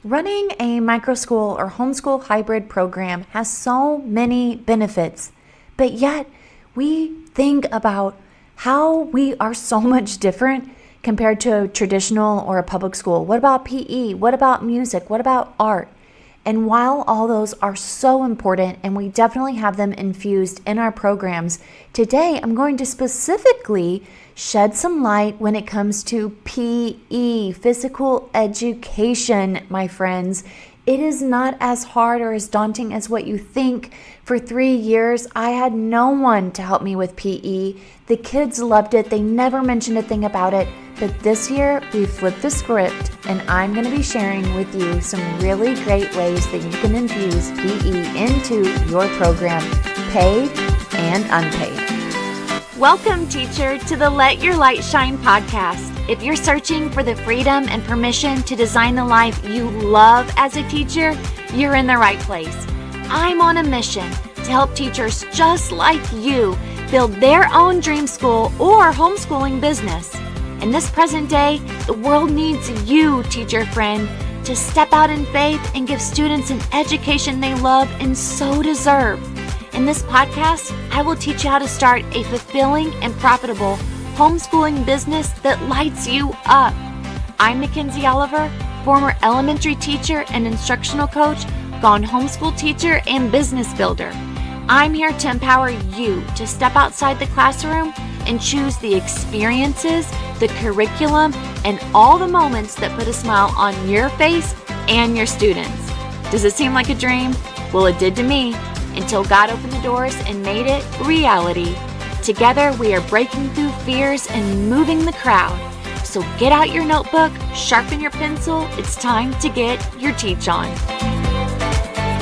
Running a microschool or homeschool hybrid program has so many benefits, but yet we think about how we are so much different compared to a traditional or a public school. What about PE? What about music? What about art? And while all those are so important and we definitely have them infused in our programs, today I'm going to specifically shed some light when it comes to PE, physical education, my friends. It is not as hard or as daunting as what you think. For 3 years, I had no one to help me with PE. The kids loved it. They never mentioned a thing about it. But this year, we flipped the script, and I'm going to be sharing with you some really great ways that you can infuse PE into your program, paid and unpaid. Welcome, teacher, to the Let Your Light Shine podcast. If you're searching for the freedom and permission to design the life you love as a teacher, you're in the right place. I'm on a mission to help teachers just like you build their own dream school or homeschooling business. In this present day, the world needs you, teacher friend, to step out in faith and give students an education they love and so deserve. In this podcast, I will teach you how to start a fulfilling and profitable homeschooling business that lights you up. I'm Makenzie Oliver, former elementary teacher and instructional coach, gone homeschool teacher and business builder. I'm here to empower you to step outside the classroom and choose the experiences, the curriculum, and all the moments that put a smile on your face and your students. Does it seem like a dream? Well, it did to me, until God opened the doors and made it reality. Together, we are breaking through fears and moving the crowd. So get out your notebook, sharpen your pencil. It's time to get your teach on.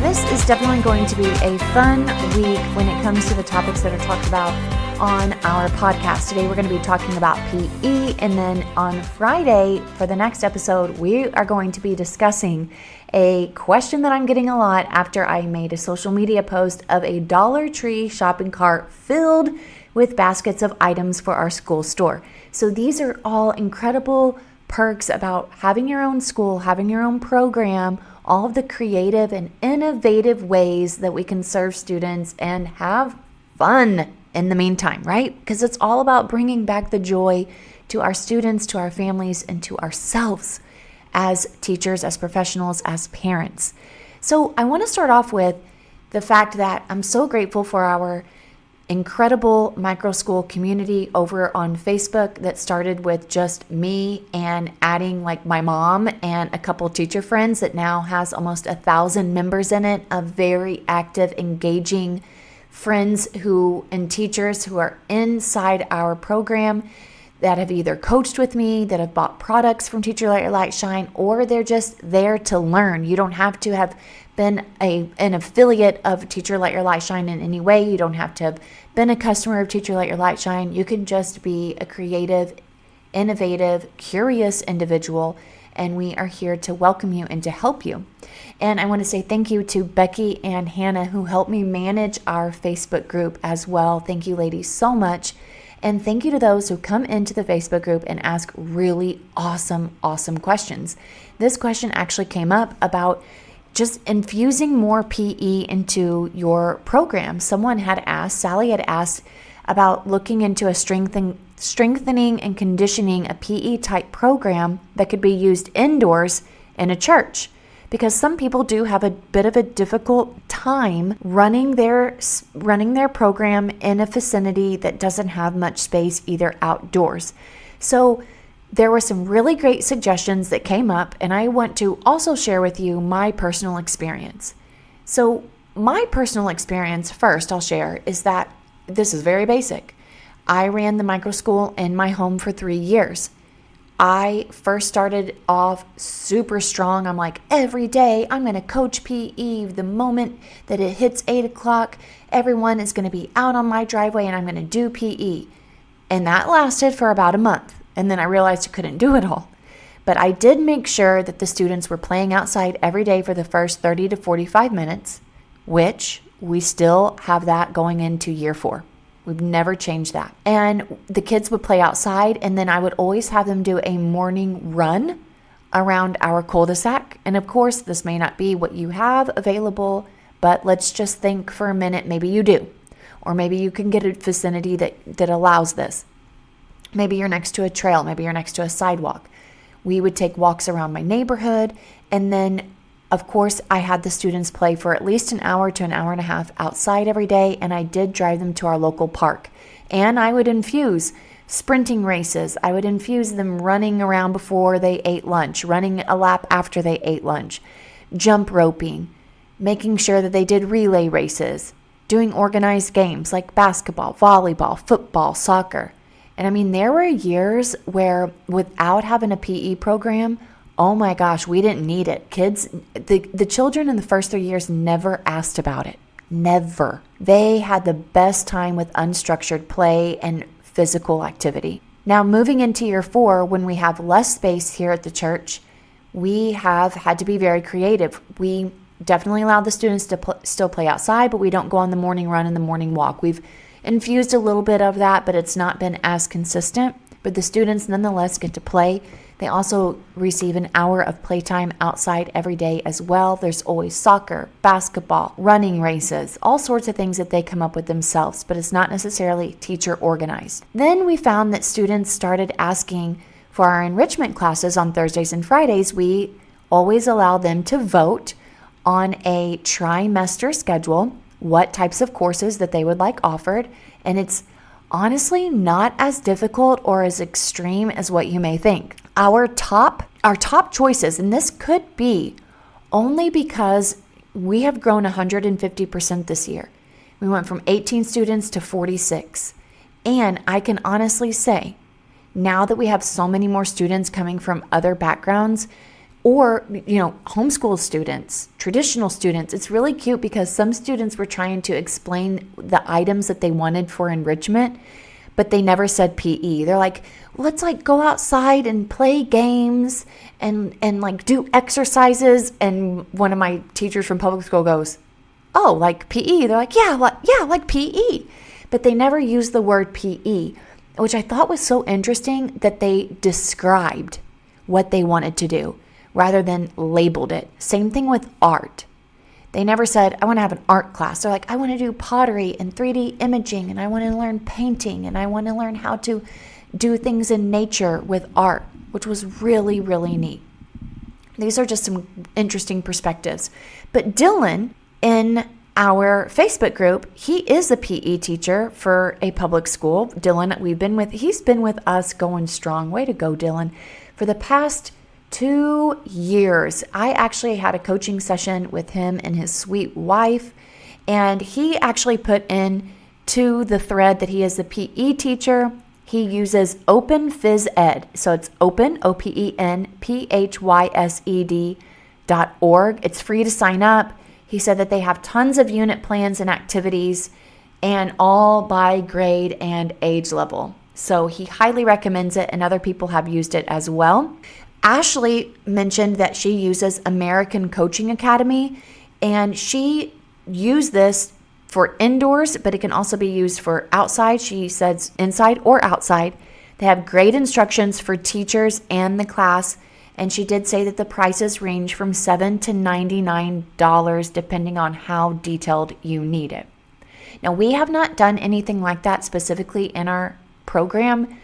This is definitely going to be a fun week when it comes to the topics that are talked about on our podcast. Today we're going to be talking about PE, and then on Friday for the next episode we are going to be discussing a question that I'm getting a lot after I made a social media post of a Dollar Tree shopping cart filled with baskets of items for our school store. So these are all incredible perks about having your own school, having your own program, all of the creative and innovative ways that we can serve students and have fun in the meantime, right? Because it's all about bringing back the joy to our students, to our families, and to ourselves as teachers, as professionals, as parents. So I want to start off with the fact that I'm so grateful for our incredible Microschool community over on Facebook that started with just me and adding like my mom and a couple teacher friends that now has almost 1,000 members in it, of very active, engaging friends and teachers who are inside our program that have either coached with me, that have bought products from Teacher Let Your Light Shine, or they're just there to learn. You don't have to have been an affiliate of Teacher Let Your Light Shine in any way. You don't have to have been a customer of Teacher Let Your Light Shine. You can just be a creative, innovative, curious individual, and we are here to welcome you and to help you. And I want to say thank you to Becky and Hannah who helped me manage our Facebook group as well. Thank you, ladies, so much. And thank you to those who come into the Facebook group and ask really awesome questions. This question actually came up about just infusing more PE into your program. Sally had asked about looking into a strengthening and conditioning a PE type program that could be used indoors in a church. Because some people do have a bit of a difficult time running their program in a vicinity that doesn't have much space either outdoors. So there were some really great suggestions that came up, and I want to also share with you my personal experience. So my personal experience first I'll share is that this is very basic. I ran the Microschool in my home for 3 years. I first started off super strong. I'm like, every day I'm going to coach PE. The moment that it hits 8 o'clock, everyone is going to be out on my driveway and I'm going to do PE. And that lasted for about a month. And then I realized I couldn't do it all. But I did make sure that the students were playing outside every day for the first 30 to 45 minutes, which we still have that going into year 4. We've never changed that. And the kids would play outside, and then I would always have them do a morning run around our cul-de-sac. And of course, this may not be what you have available, but let's just think for a minute, maybe you do. Or maybe you can get a vicinity that allows this. Maybe you're next to a trail, maybe you're next to a sidewalk. We would take walks around my neighborhood, and then of course, I had the students play for at least an hour to an hour and a half outside every day, and I did drive them to our local park. And I would infuse sprinting races. I would infuse them running around before they ate lunch, running a lap after they ate lunch, jump roping, making sure that they did relay races, doing organized games like basketball, volleyball, football, soccer. And I mean, there were years where without having a PE program, oh my gosh, we didn't need it. Kids, the children in the first 3 years never asked about it. Never. They had the best time with unstructured play and physical activity. Now, moving into year 4, when we have less space here at the church, we have had to be very creative. We definitely allow the students to still play outside, but we don't go on the morning run and the morning walk. We've infused a little bit of that, but it's not been as consistent. But the students nonetheless get to play. They also receive an hour of playtime outside every day as well. There's always soccer, basketball, running races, all sorts of things that they come up with themselves, but it's not necessarily teacher organized. Then we found that students started asking for our enrichment classes on Thursdays and Fridays. We always allow them to vote on a trimester schedule, what types of courses that they would like offered, and it's honestly not as difficult or as extreme as what you may think. Our top choices, and this could be only because we have grown 150% this year. We went from 18 students to 46. And I can honestly say, now that we have so many more students coming from other backgrounds, or, homeschool students, traditional students, it's really cute because some students were trying to explain the items that they wanted for enrichment, but they never said PE. They're like, let's go outside and play games and do exercises. And one of my teachers from public school goes, oh, like PE? They're like, yeah, like PE. But they never used the word PE, which I thought was so interesting that they described what they wanted to do rather than labeled it. Same thing with art. They never said, I want to have an art class. They're like, I want to do pottery and 3D imaging, and I want to learn painting, and I want to learn how to do things in nature with art, which was really, really neat. These are just some interesting perspectives. But Dylan, in our Facebook group, he is a PE teacher for a public school. Dylan, he's been with us going strong. Way to go, Dylan. For the past 2 years, I actually had a coaching session with him and his sweet wife, and he actually put in to the thread that he is a PE teacher. He uses Open Phys Ed. So it's open, OpenPhysed.org. It's free to sign up. He said that they have tons of unit plans and activities, and all by grade and age level. So he highly recommends it, and other people have used it as well. Ashley mentioned that she uses American Coaching Academy, and she used this for indoors, but it can also be used for outside. She says inside or outside. They have great instructions for teachers and the class, and she did say that the prices range from $7 to $99 depending on how detailed you need it. Now, we have not done anything like that specifically in our program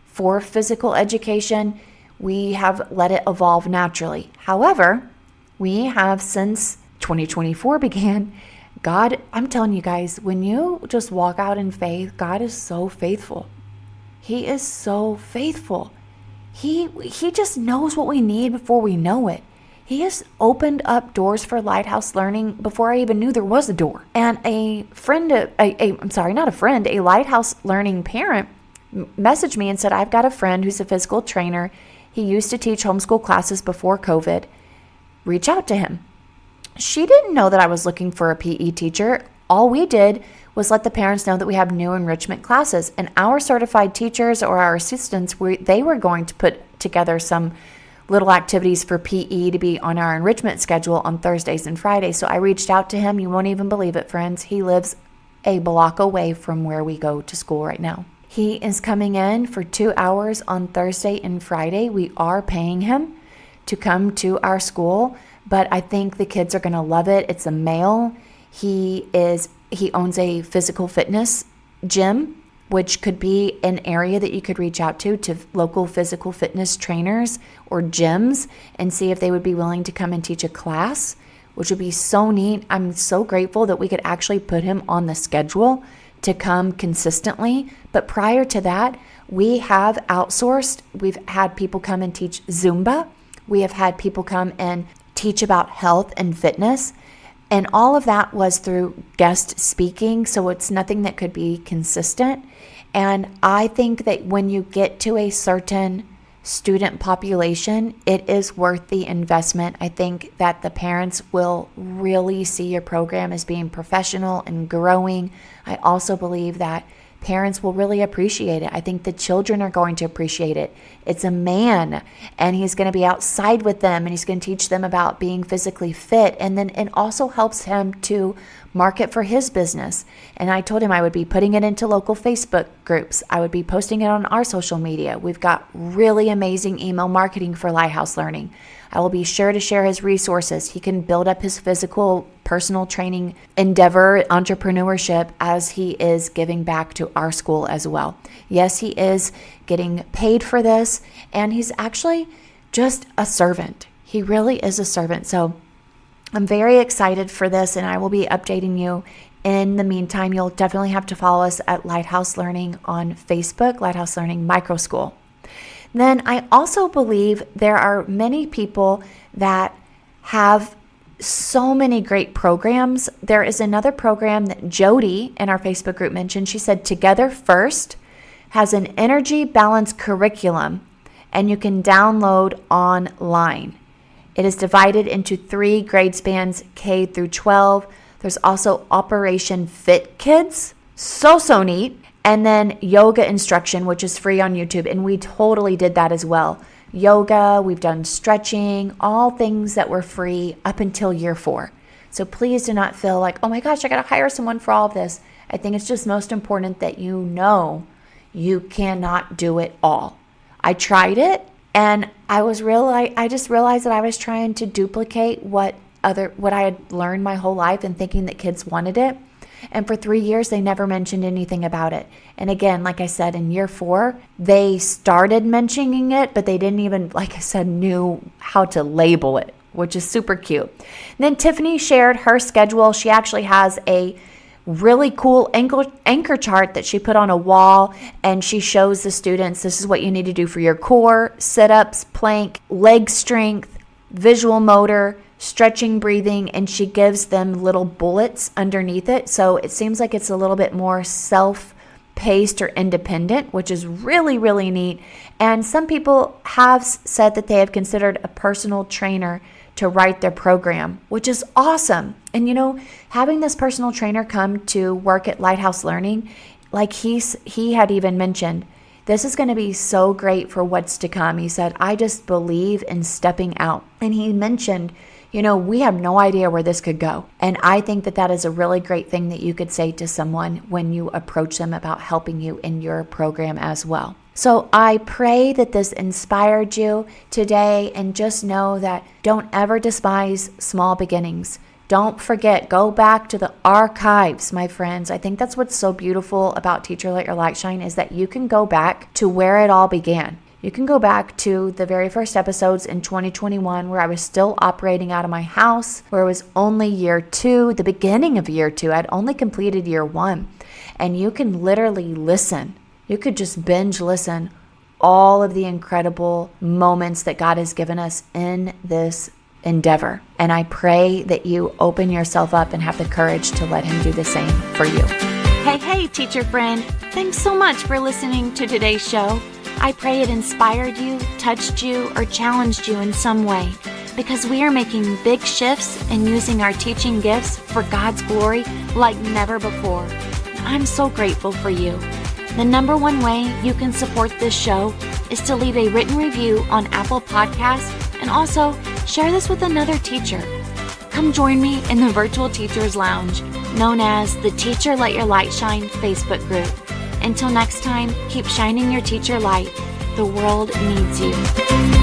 for physical education. We have let it evolve naturally. However, we have, since 2024 began, God, I'm telling you guys, when you just walk out in faith, God is so faithful. He is so faithful. He just knows what we need before we know it. He has opened up doors for Lighthouse Learning before I even knew there was a door. And a Lighthouse Learning parent messaged me and said, I've got a friend who's a physical trainer. He used to teach homeschool classes before COVID. Reach out to him. She didn't know that I was looking for a PE teacher. All we did was let the parents know that we have new enrichment classes, and our certified teachers or our assistants, they were going to put together some little activities for PE to be on our enrichment schedule on Thursdays and Fridays. So I reached out to him. You won't even believe it, friends. He lives a block away from where we go to school right now. He is coming in for 2 hours on Thursday and Friday. We are paying him to come to our school, but I think the kids are going to love it. It's a male. He owns a physical fitness gym, which could be an area that you could reach out to local physical fitness trainers or gyms and see if they would be willing to come and teach a class, which would be so neat. I'm so grateful that we could actually put him on the schedule to come consistently. But prior to that, we have outsourced. We've had people come and teach Zumba. We have had people come and teach about health and fitness. And all of that was through guest speaking, so it's nothing that could be consistent. And I think that when you get to a certain student population, it is worth the investment. I think that the parents will really see your program as being professional and growing. I also believe that parents will really appreciate it. I think the children are going to appreciate it. It's a man, and he's going to be outside with them, and he's going to teach them about being physically fit. And then it also helps him to market for his business. And I told him I would be putting it into local Facebook groups. I would be posting it on our social media. We've got really amazing email marketing for Lighthouse Learning. I will be sure to share his resources. He can build up his physical personal training endeavor, entrepreneurship, as he is giving back to our school as well. Yes, he is getting paid for this, and he's actually just a servant. He really is a servant. So I'm very excited for this, and I will be updating you. In the meantime, you'll definitely have to follow us at Lighthouse Learning on Facebook, Lighthouse Learning Microschool. Then I also believe there are many people that have so many great programs. There is another program that Jody in our Facebook group mentioned. She said Together First has an energy balance curriculum, and you can download online. It is divided into 3 grade spans, K through 12. There's also Operation Fit Kids. So neat. And then yoga instruction, which is free on YouTube. And we totally did that as well. Yoga, we've done stretching, all things that were free up until year 4. So please do not feel like, oh my gosh, I got to hire someone for all of this. I think it's just most important that you know you cannot do it all. I tried it, and I just realized that I was trying to duplicate what I had learned my whole life and thinking that kids wanted it. And for 3 years, they never mentioned anything about it. And again, like I said, in year 4, they started mentioning it, but they didn't even, like I said, knew how to label it, which is super cute. And then Tiffany shared her schedule. She actually has a really cool anchor chart that she put on a wall, and she shows the students, this is what you need to do for your core, sit-ups, plank, leg strength, visual motor, stretching, breathing, and she gives them little bullets underneath it. So it seems like it's a little bit more self-paced or independent, which is really, really neat. And some people have said that they have considered a personal trainer to write their program, which is awesome. And having this personal trainer come to work at Lighthouse Learning, like he had even mentioned, this is going to be so great for what's to come. He said, I just believe in stepping out. And he mentioned, we have no idea where this could go. And I think that that is a really great thing that you could say to someone when you approach them about helping you in your program as well. So I pray that this inspired you today, and just know that don't ever despise small beginnings. Don't forget, go back to the archives, my friends. I think that's what's so beautiful about Teacher Let Your Light Shine, is that you can go back to where it all began. You can go back to the very first episodes in 2021 where I was still operating out of my house, where it was only year 2, the beginning of year 2. I'd only completed year 1. And you can literally listen. You could just binge listen all of the incredible moments that God has given us in this endeavor. And I pray that you open yourself up and have the courage to let Him do the same for you. Hey, teacher friend. Thanks so much for listening to today's show. I pray it inspired you, touched you, or challenged you in some way, because we are making big shifts and using our teaching gifts for God's glory like never before. I'm so grateful for you. The number one way you can support this show is to leave a written review on Apple Podcasts, and also share this with another teacher. Come join me in the Virtual Teachers Lounge, known as the Teacher Let Your Light Shine Facebook group. Until next time, keep shining your teacher light. The world needs you.